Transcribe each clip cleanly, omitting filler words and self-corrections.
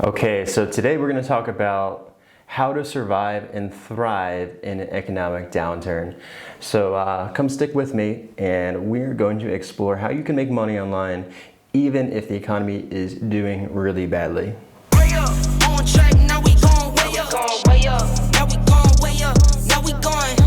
Okay, so today we're going to talk about how to survive and thrive in an economic downturn. So come stick with me and we're going to explore how you can make money online even if the economy is doing really badly. Way up, on track, now we going way up. Way up, now we going way up. Now we going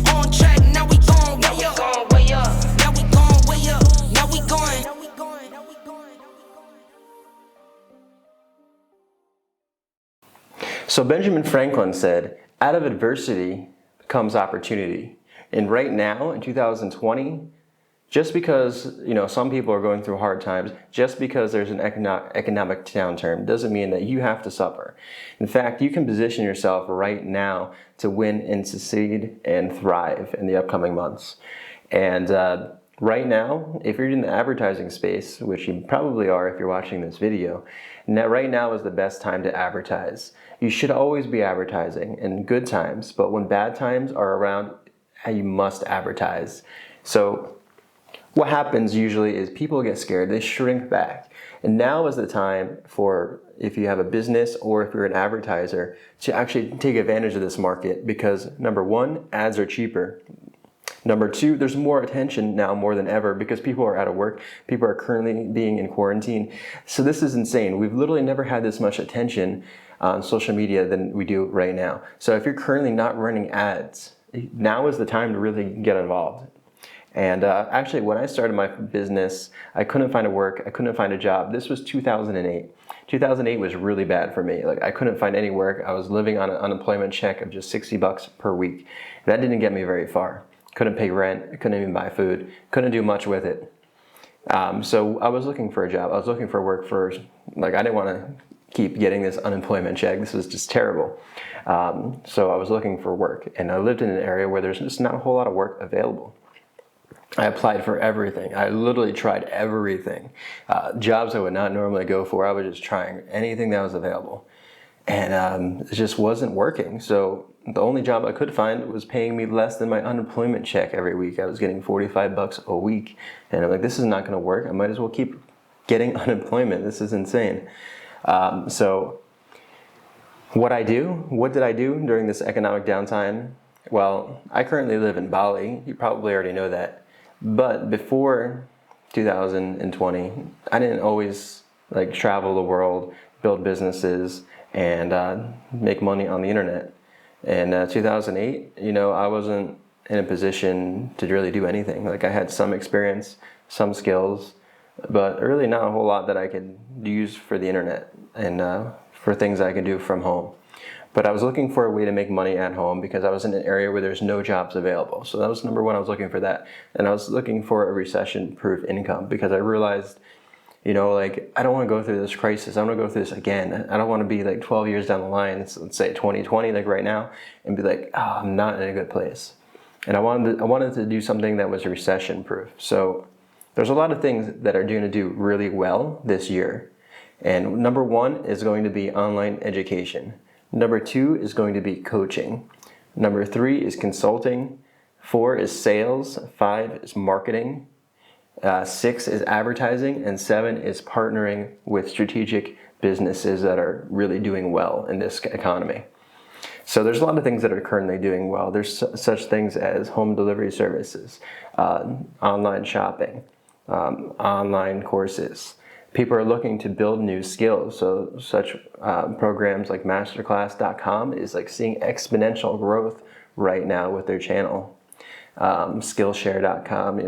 on track, now we going way up. Way up, now we going way up. Now we going. So Benjamin Franklin said, out of adversity comes opportunity. And right now in 2020, just because some people are going through hard times, just because there's an economic downturn doesn't mean that you have to suffer. In fact, you can position yourself right now to win and succeed and thrive in the upcoming months. And right now, if you're in the advertising space, which you probably are if you're watching this video, right now is the best time to advertise. You should always be advertising in good times, but when bad times are around, you must advertise. So what happens usually is people get scared, they shrink back. And now is the time for, if you have a business or if you're an advertiser, to actually take advantage of this market because number one, ads are cheaper. Number two, there's more attention now more than ever because people are out of work. People are currently being in quarantine. So this is insane. We've literally never had this much attention on social media than we do right now. So if you're currently not running ads, now is the time to really get involved. And actually, when I started my business, I couldn't find work. I couldn't find a job. This was 2008. 2008 was really bad for me. Like I couldn't find any work. I was living on an unemployment check of just $60 per week. That didn't get me very far. Couldn't pay rent. I couldn't even buy food. Couldn't do much with it. So I was looking for a job. I was looking for work for, I didn't want to keep getting this unemployment check. This was just terrible. So I was looking for work. And I lived in an area where there's just not a whole lot of work available. I applied for everything. I literally tried everything. Jobs I would not normally go for. I was just trying anything that was available. And it just wasn't working. So the only job I could find was paying me less than my unemployment check every week. I was getting $45 a week. And I'm like, this is not going to work. I might as well keep getting unemployment. This is insane. So what did I do during this economic downtime? Well, I currently live in Bali. You probably already know that. But before 2020, I didn't always travel the world, build businesses, and make money on the internet. In 2008, I wasn't in a position to really do anything. I had some experience, some skills, but really not a whole lot that I could use for the internet and for things I could do from home. But I was looking for a way to make money at home because I was in an area where there's no jobs available. So that was number one, I was looking for that. And I was looking for a recession-proof income because I realized, I don't want to go through this crisis. I don't want to go through this again. I don't want to be 12 years down the line, let's say 2020, right now, and be I'm not in a good place. And I wanted to do something that was recession-proof. So there's a lot of things that are going to do really well this year. And number one is going to be online education. Number two is going to be coaching. Number three is consulting. 4 is sales. 5 is marketing. 6 is advertising. And 7 is partnering with strategic businesses that are really doing well in this economy. So there's a lot of things that are currently doing well. There's such things as home delivery services, online shopping, online courses. People are looking to build new skills. So such programs like masterclass.com is seeing exponential growth right now with their channel. Skillshare.com,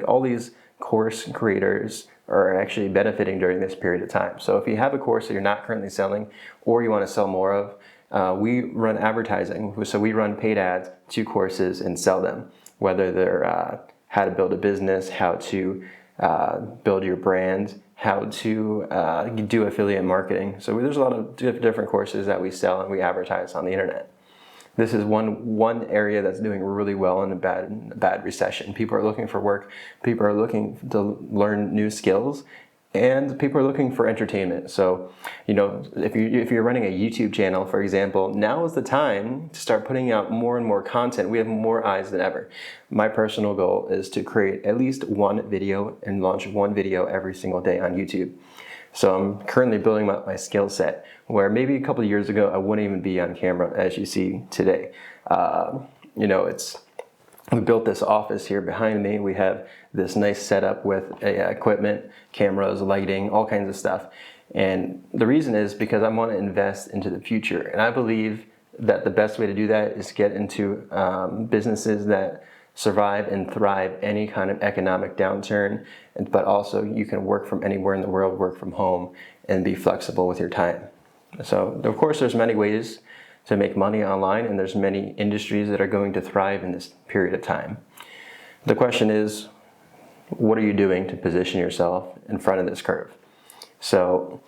all these course creators are actually benefiting during this period of time. So if you have a course that you're not currently selling or you want to sell more of, we run advertising. So we run paid ads to courses and sell them, whether they're how to build a business, how to build your brand, how to do affiliate marketing. So there's a lot of different courses that we sell and we advertise on the internet. This is one area that's doing really well in a bad recession. People are looking for work. People are looking to learn new skills, and people are looking for entertainment. So, if you're running a YouTube channel, for example, now is the time to start putting out more and more content. We have more eyes than ever. My personal goal is to create at least one video and launch one video every single day on YouTube. So I'm currently building up my skill set, where maybe a couple of years ago I wouldn't even be on camera as you see today. We built this office here behind me. We have this nice setup with equipment, cameras, lighting, all kinds of stuff. And the reason is because I want to invest into the future. And I believe that the best way to do that is get into businesses that survive and thrive any kind of economic downturn, but also you can work from anywhere in the world, work from home, and be flexible with your time. So of course there's many ways to make money online, and there's many industries that are going to thrive in this period of time. The question is, what are you doing to position yourself in front of this curve? So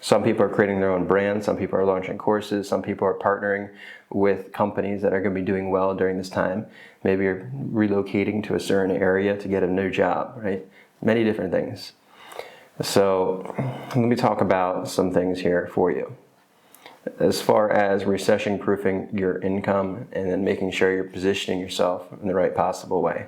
some people are creating their own brands, some people are launching courses, some people are partnering with companies that are going to be doing well during this time. Maybe you're relocating to a certain area to get a new job, right? Many different things. So let me talk about some things here for you. As far as recession-proofing your income and then making sure you're positioning yourself in the right possible way.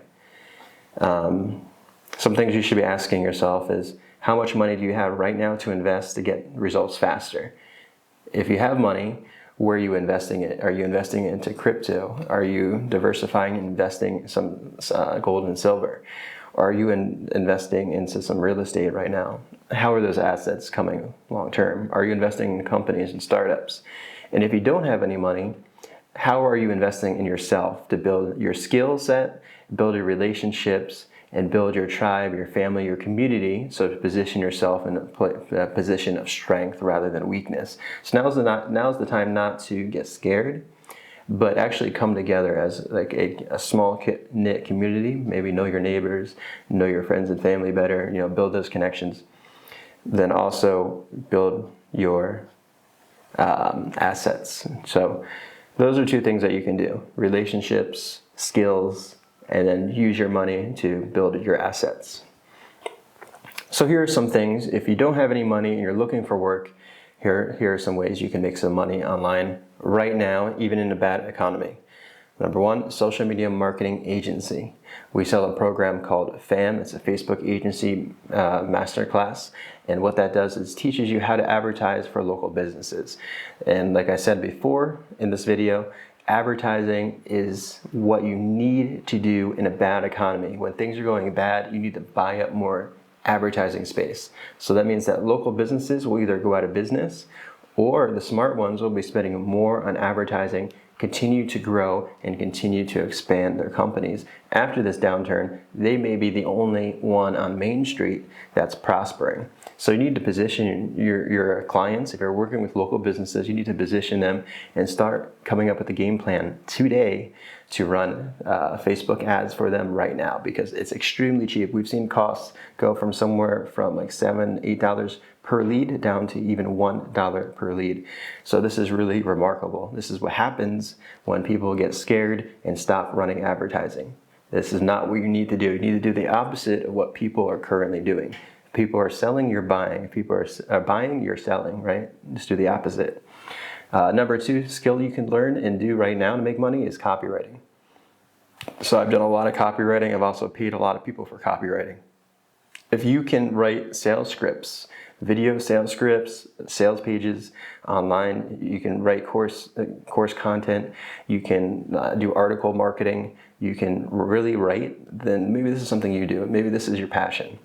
Some things you should be asking yourself is, how much money do you have right now to invest to get results faster? If you have money, where are you investing it? Are you investing it into crypto? Are you diversifying and investing some gold and silver? Are you investing into some real estate right now? How are those assets coming long term? Are you investing in companies and startups? And if you don't have any money, how are you investing in yourself to build your skill set, build your relationships, and build your tribe, your family, your community, so to position yourself in a position of strength rather than weakness. So now's the time not to get scared, but actually come together as like a small knit community. Maybe know your neighbors, know your friends and family better, build those connections. Then also build your assets. So those are two things that you can do: relationships, skills, and then use your money to build your assets. So here are some things. If you don't have any money and you're looking for work, here are some ways you can make some money online right now, even in a bad economy. Number one, social media marketing agency. We sell a program called FAM. It's a Facebook agency masterclass. And what that does is teaches you how to advertise for local businesses. And like I said before in this video, advertising is what you need to do in a bad economy. When things are going bad, you need to buy up more advertising space. So that means that local businesses will either go out of business, or the smart ones will be spending more on advertising, continue to grow and continue to expand their companies. After this downturn, they may be the only one on Main Street that's prospering. So you need to position your clients. If you're working with local businesses, you need to position them and start coming up with a game plan today to run Facebook ads for them right now, because it's extremely cheap. We've seen costs go from somewhere from like $7, $8 per lead down to even $1 per lead. So this is really remarkable. This is what happens when people get scared and stop running advertising. This is not what you need to do. You need to do the opposite of what people are currently doing. If people are selling, you're buying. If people are buying, you're selling, right? Just do the opposite. Number two skill you can learn and do right now to make money is copywriting. So I've done a lot of copywriting. I've also paid a lot of people for copywriting. If you can write sales scripts, video sales scripts, sales pages online, you can write course content, you can do article marketing, you can really write, then maybe this is something you do. Maybe this is your passion.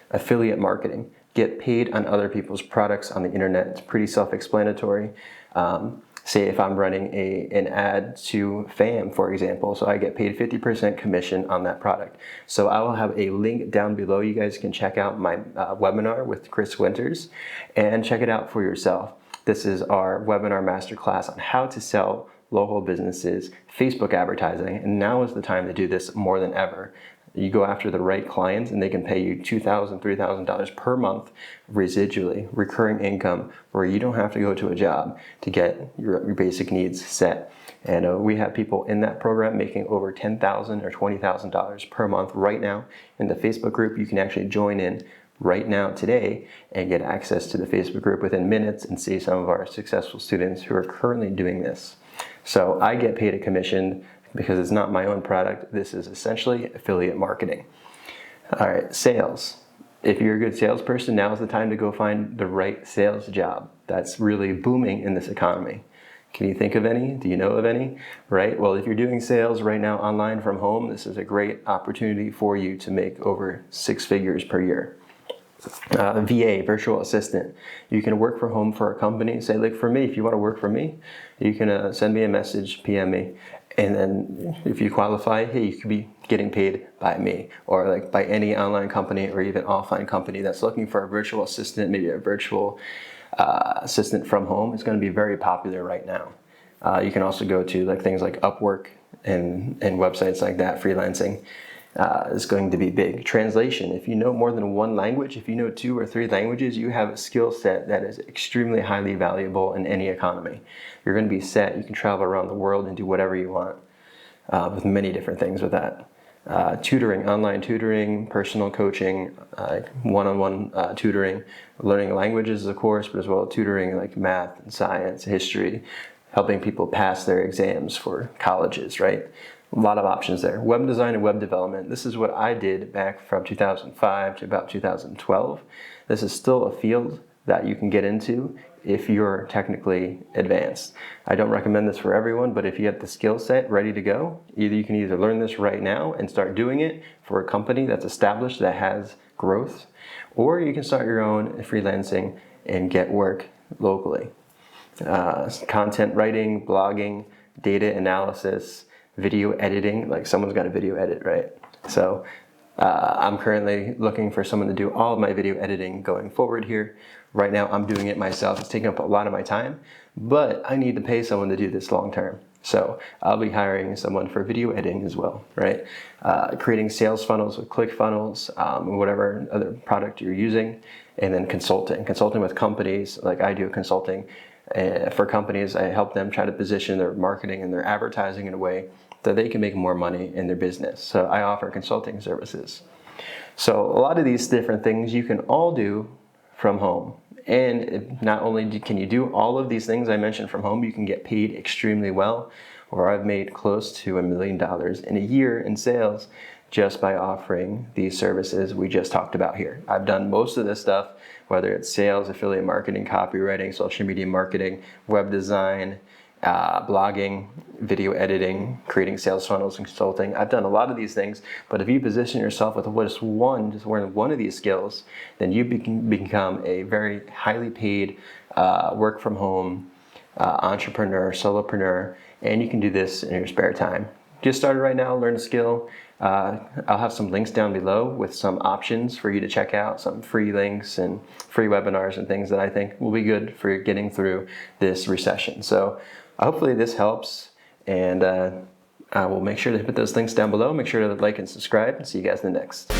Affiliate marketing. Get paid on other people's products on the internet. It's pretty self-explanatory. Say if I'm running an ad to FAM, for example, so I get paid 50% commission on that product. So I will have a link down below. You guys can check out my webinar with Chris Winters and check it out for yourself. This is our webinar masterclass on how to sell local businesses Facebook advertising. And now is the time to do this more than ever. You go after the right clients and they can pay you $2,000, $3,000 per month residually, recurring income, where you don't have to go to a job to get your basic needs set. And we have people in that program making over $10,000 or $20,000 per month right now in the Facebook group. You can actually join in right now today and get access to the Facebook group within minutes and see some of our successful students who are currently doing this. So I get paid a commission because it's not my own product. This is essentially affiliate marketing. All right, sales. If you're a good salesperson, now is the time to go find the right sales job. That's really booming in this economy. Can you think of any? Do you know of any? Right? Well, if you're doing sales right now online from home, this is a great opportunity for you to make over 6 figures per year. VA, virtual assistant. You can work from home for a company. Say, like for me, if you want to work for me, you can send me a message, PM me, and then if you qualify, hey, you could be getting paid by me, or like by any online company or even offline company that's looking for a virtual assistant, maybe a virtual assistant from home. It's going to be very popular right now. You can also go to like things like Upwork and websites like that. Freelancing is going to be big. Translation. If you know more than one language, if you know 2 or 3 languages, you have a skill set that is extremely highly valuable in any economy. You're going to be set. You can travel around the world and do whatever you want with many different things with that. Tutoring, online tutoring, personal coaching, one-on-one tutoring, learning languages, of course, but as well tutoring like math and science, history, helping people pass their exams for colleges, right? A lot of options there. Web design and web development. This is what I did back from 2005 to about 2012. This is still a field that you can get into if you're technically advanced. I don't recommend this for everyone, but if you have the skill set ready to go, you can either learn this right now and start doing it for a company that's established, that has growth, or you can start your own freelancing and get work locally. Content writing, blogging, data analysis, video editing, like someone's got a video edit, right? So I'm currently looking for someone to do all of my video editing going forward here. Right now I'm doing it myself. It's taking up a lot of my time, but I need to pay someone to do this long term. So I'll be hiring someone for video editing as well, right? Creating sales funnels with ClickFunnels, whatever other product you're using, and then consulting with companies. Like I do consulting for companies. I help them try to position their marketing and their advertising in a way that they can make more money in their business. So I offer consulting services. So a lot of these different things you can all do from home. And not only can you do all of these things I mentioned from home, you can get paid extremely well, or I've made close to $1 million in a year in sales just by offering these services we just talked about here. I've done most of this stuff, whether it's sales, affiliate marketing, copywriting, social media marketing, web design, blogging, video editing, creating sales funnels, and consulting. I've done a lot of these things, but if you position yourself with just one of these skills, then you become a very highly paid work from home entrepreneur, solopreneur, and you can do this in your spare time. Get started right now, learn a skill. I'll have some links down below with some options for you to check out, some free links and free webinars and things that I think will be good for getting through this recession. So hopefully this helps, and I will make sure to put those links down below. Make sure to like and subscribe, and see you guys in the next.